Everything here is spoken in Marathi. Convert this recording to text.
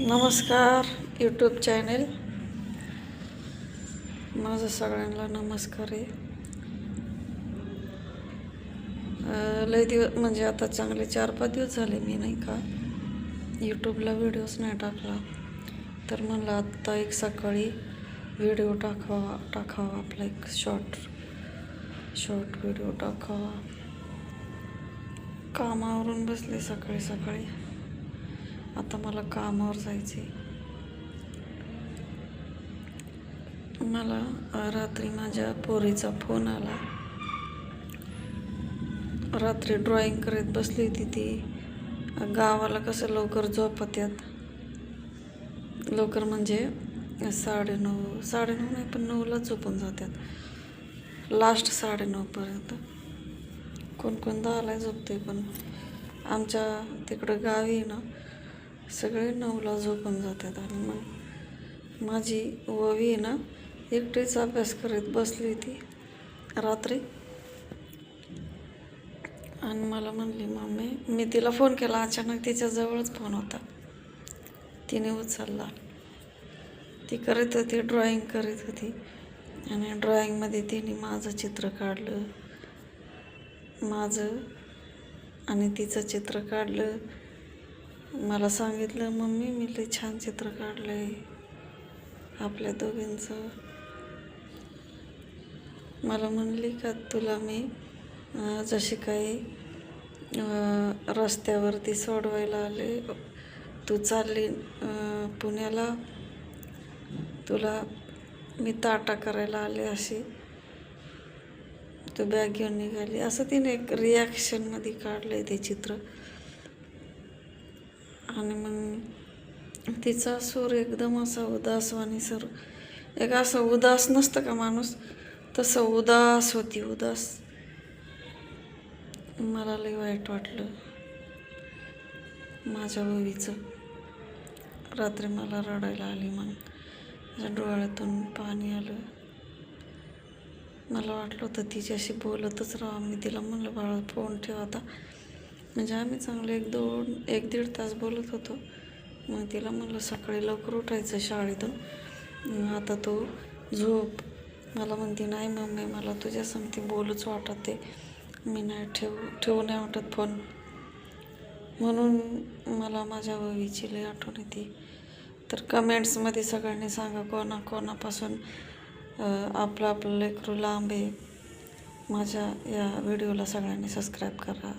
नमस्कार यूट्यूब चॅनल. माझं सगळ्यांना नमस्कार आहे. लय दिवस म्हणजे आता चांगले 4-5 दिवस झाले मी नाही का यूट्यूबला व्हिडिओज नाही टाकला. तर म्हणलं आत्ता एक सकाळी व्हिडिओ टाकावा आपला एक शॉर्ट व्हिडिओ टाकावा. कामावरून बसले सकाळी. आता मला कामावर जायचे. मला रात्री माझ्या पोरीचा फोन आला. रात्री ड्रॉइंग करत बसली होती ती. गावाला कसं लवकर झोपत्यात, लवकर म्हणजे 9:30 नाही पण 9लाच झोपून जातात. लास्ट 9:30पर्यंत. कोण 10ला झोपते. पण आमच्या तिकडं गावी ना सगळे 9ला झोपून जातात. आणि मग माझी ववी ना एकटीच अभ्यास करत बसली होती रात्री. आणि मला म्हणली मम्मी, मी तिला फोन केला अचानक, तिच्याजवळच फोन होता, तिने उचलला. ती करत होती, ड्रॉइंग करत होती. आणि ड्रॉइंगमध्ये तिने माझं चित्र काढलं, माझं आणि तिचं चित्र काढलं. मला सांगितलं मम्मी मी लई छान चित्र काढलं आहे आपल्या दोघींचं. मला म्हणली का तुला मी जशी काही रस्त्यावरती सोडवायला आले, तू चालली पुण्याला, तुला मी ताटा करायला आले अशी तू बॅग घेऊन निघाली, असं तिने एक रिॲक्शनमध्ये काढलं आहे ते चित्र. आणि मग तिचा सूर एकदम असा उदासवाणी सर, एक असं उदास नसतं का माणूस, तसं उदास होती, उदास. मला लई वाईट वाटलं माझ्या ववीचं. रात्री मला रडायला आली. मग माझ्या डोळ्यातून पाणी आलं. मला वाटलं होतं तिच्याशी बोलतच राहा. मी तिला म्हणलं बाळा फोन ठेव आता. म्हणजे आम्ही चांगले 1-1.5 तास बोलत होतो. मग तिला म्हणलं सकाळी लवकर उठायचं शाळेतून, आता तू झोप. मला म्हणते नाही मम्मी मला तुझ्या संगती बोलूच वाटत आहे, मी नाही ठेवू नाही वाटत फोन. म्हणून मला माझ्या ववीची लई आठवण येते. तर कमेंट्समध्ये सगळ्यांनी सांगा कोणापासून आपलं लेकरू लांब आहे. माझ्या या व्हिडिओला सगळ्यांनी सबस्क्राईब करा.